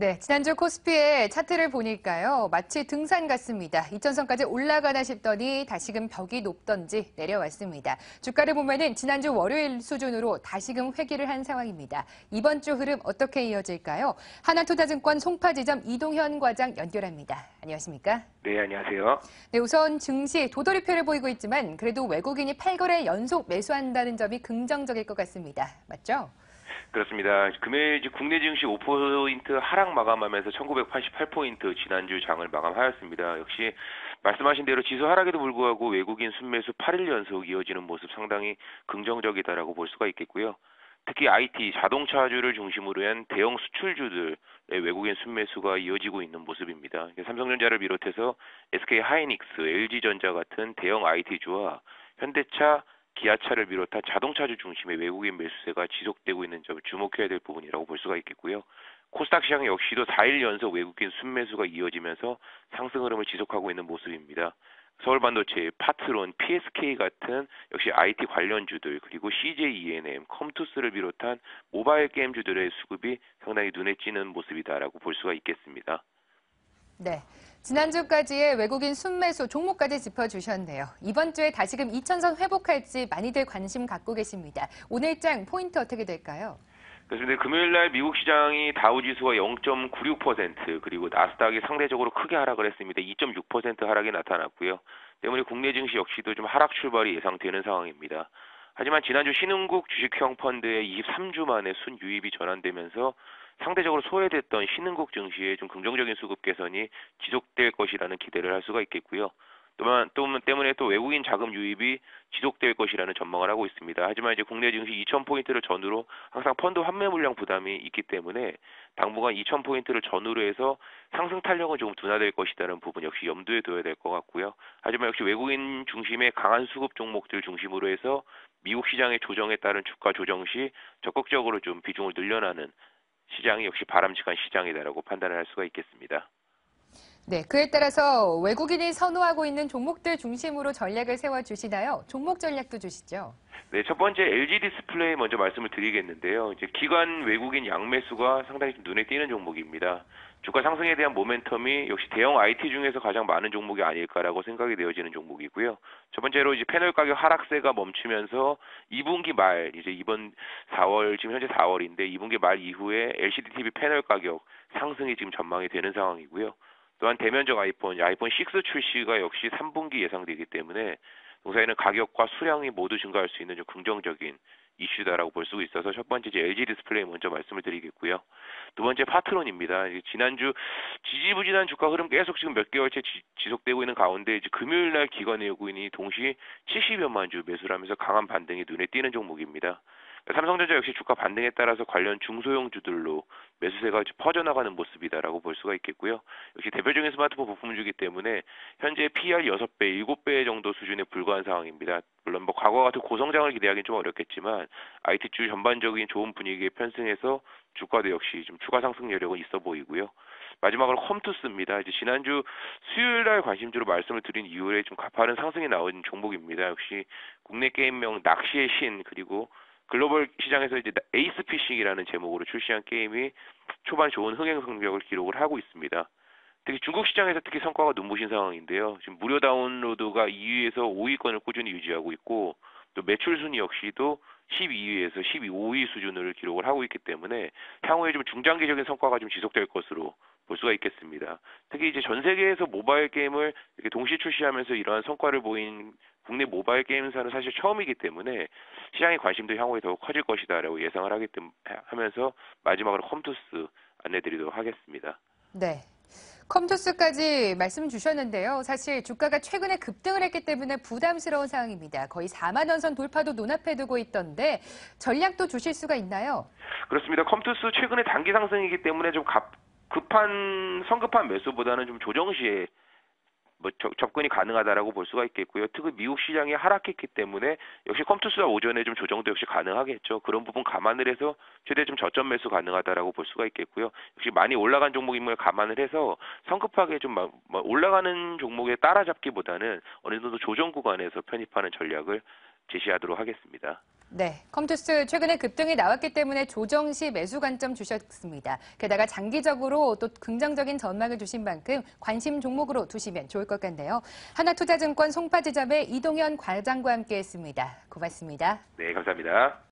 네, 지난주 코스피의 차트를 보니까요. 마치 등산 같습니다. 2천선까지 올라가나 싶더니 다시금 벽이 높던지 내려왔습니다. 주가를 보면은 지난주 월요일 수준으로 다시금 회귀를 한 상황입니다. 이번 주 흐름 어떻게 이어질까요? 하나투자증권 송파지점 이동현 과장 연결합니다. 안녕하십니까? 네, 안녕하세요. 네, 우선 증시 도돌이표를 보이고 있지만 그래도 외국인이 8거래 연속 매수한다는 점이 긍정적일 것 같습니다. 맞죠? 그렇습니다. 금요일 국내 증시 5% 하락 마감하면서 1988포인트 지난주 장을 마감하였습니다. 역시 말씀하신 대로 지수 하락에도 불구하고 외국인 순매수 8일 연속 이어지는 모습 상당히 긍정적이다라고 볼 수가 있겠고요. 특히 IT, 자동차주를 중심으로 한 대형 수출주들의 외국인 순매수가 이어지고 있는 모습입니다. 삼성전자를 비롯해서 SK하이닉스, LG전자 같은 대형 IT주와 현대차, 기아차를 비롯한 자동차주 중심의 외국인 매수세가 지속되고 있는 점을 주목해야 될 부분이라고 볼 수가 있겠고요. 코스닥 시장 역시도 4일 연속 외국인 순매수가 이어지면서 상승 흐름을 지속하고 있는 모습입니다. 서울반도체, 파트론, PSK 같은 역시 IT 관련주들 그리고 CJ ENM, 컴투스를 비롯한 모바일 게임주들의 수급이 상당히 눈에 띄는 모습이다라고 볼 수가 있겠습니다. 네. 지난주까지의 외국인 순매수 종목까지 짚어주셨네요. 이번 주에 다시금 2천선 회복할지 많이들 관심 갖고 계십니다. 오늘장 포인트 어떻게 될까요? 그렇습니다. 금요일 날 미국 시장이 다우지수가 0.96% 그리고 나스닥이 상대적으로 크게 하락을 했습니다. 2.6% 하락이 나타났고요. 때문에 국내 증시 역시도 좀 하락 출발이 예상되는 상황입니다. 하지만 지난주 신흥국 주식형 펀드의 23주 만에 순유입이 전환되면서 상대적으로 소외됐던 신흥국 증시의 좀 긍정적인 수급 개선이 지속될 것이라는 기대를 할 수가 있겠고요. 때문에 또 외국인 자금 유입이 지속될 것이라는 전망을 하고 있습니다. 하지만 이제 국내 증시 2,000포인트를 전후로 항상 펀드 환매 물량 부담이 있기 때문에 당분간 2,000포인트를 전후로 해서 상승 탄력은 조금 둔화될 것이라는 부분 역시 염두에 둬야 될 것 같고요. 하지만 역시 외국인 중심의 강한 수급 종목들 중심으로 해서 미국 시장의 조정에 따른 주가 조정 시 적극적으로 좀 비중을 늘려나는 시장이 역시 바람직한 시장이다라고 판단을 할 수가 있겠습니다. 네, 그에 따라서 외국인이 선호하고 있는 종목들 중심으로 전략을 세워주시나요? 종목 전략도 주시죠. 네, 첫 번째 LG 디스플레이 먼저 말씀을 드리겠는데요. 이제 기관 외국인 양매수가 상당히 좀 눈에 띄는 종목입니다. 주가 상승에 대한 모멘텀이 역시 대형 IT 중에서 가장 많은 종목이 아닐까라고 생각이 되어지는 종목이고요. 첫 번째로 이제 패널 가격 하락세가 멈추면서 2분기 말 이제 이번 4월 지금 현재 4월인데 2분기 말 이후에 LCD TV 패널 가격 상승이 지금 전망이 되는 상황이고요. 또한 대면적 아이폰 6 출시가 역시 3분기 예상되기 때문에 동사에는 가격과 수량이 모두 증가할 수 있는 좀 긍정적인 이슈다라고 볼 수 있어서 첫 번째 이제 LG 디스플레이 먼저 말씀을 드리겠고요. 두 번째 파트론입니다. 지난주 지지부진한 주가 흐름 계속 지금 몇 개월째 지속되고 있는 가운데 이제 금요일 날 기관 외국인이 동시 70여만 주 매수를 하면서 강한 반등이 눈에 띄는 종목입니다. 삼성전자 역시 주가 반등에 따라서 관련 중소형주들로 매수세가 퍼져나가는 모습이다라고 볼 수가 있겠고요. 역시 대표적인 스마트폰 부품주이기 때문에 현재 PER 6배, 7배 정도 수준에 불과한 상황입니다. 물론 뭐 과거 같은 고성장을 기대하기는 좀 어렵겠지만 IT주 전반적인 좋은 분위기에 편승해서 주가도 역시 좀 추가 상승 여력은 있어 보이고요. 마지막으로 컴투스입니다. 이제 지난주 수요일 날 관심주로 말씀을 드린 이후에 좀 가파른 상승이 나온 종목입니다. 역시 국내 게임명 낚시의 신 그리고 글로벌 시장에서 이제 에이스 피싱이라는 제목으로 출시한 게임이 초반 좋은 흥행 성적을 기록을 하고 있습니다. 특히 중국 시장에서 특히 성과가 눈부신 상황인데요. 지금 무료 다운로드가 2위에서 5위권을 꾸준히 유지하고 있고 또 매출 순위 역시도 12위에서 5위 수준을 기록을 하고 있기 때문에 향후에 좀 중장기적인 성과가 좀 지속될 것으로 볼 수가 있겠습니다. 특히 이제 전 세계에서 모바일 게임을 이렇게 동시 출시하면서 이러한 성과를 보인 국내 모바일 게임사는 사실 처음이기 때문에 시장의 관심도 향후에 더욱 커질 것이다라고 예상을 하면서 마지막으로 컴투스 안내드리도록 하겠습니다. 네. 컴투스까지 말씀 주셨는데요. 사실 주가가 최근에 급등을 했기 때문에 부담스러운 상황입니다. 거의 4만 원 선 돌파도 눈앞에 두고 있던데 전략도 주실 수가 있나요? 그렇습니다. 컴투스 최근에 단기 상승이기 때문에 좀 성급한 매수보다는 좀 조정 시에 접근이 가능하다라고 볼 수가 있겠고요. 특히 미국 시장이 하락했기 때문에 역시 컴투스와 오전에 좀 조정도 역시 가능하겠죠. 그런 부분 감안을 해서 최대 좀 저점 매수 가능하다라고 볼 수가 있겠고요. 역시 많이 올라간 종목임을 감안을 해서 성급하게 좀 올라가는 종목에 따라잡기보다는 어느 정도 조정 구간에서 편입하는 전략을 제시하도록 하겠습니다. 네, 컴투스 최근에 급등이 나왔기 때문에 조정 시 매수 관점 주셨습니다. 게다가 장기적으로 또 긍정적인 전망을 주신 만큼 관심 종목으로 두시면 좋을 것 같네요. 하나투자증권 송파지점의 이동현 과장과 함께했습니다. 고맙습니다. 네, 감사합니다.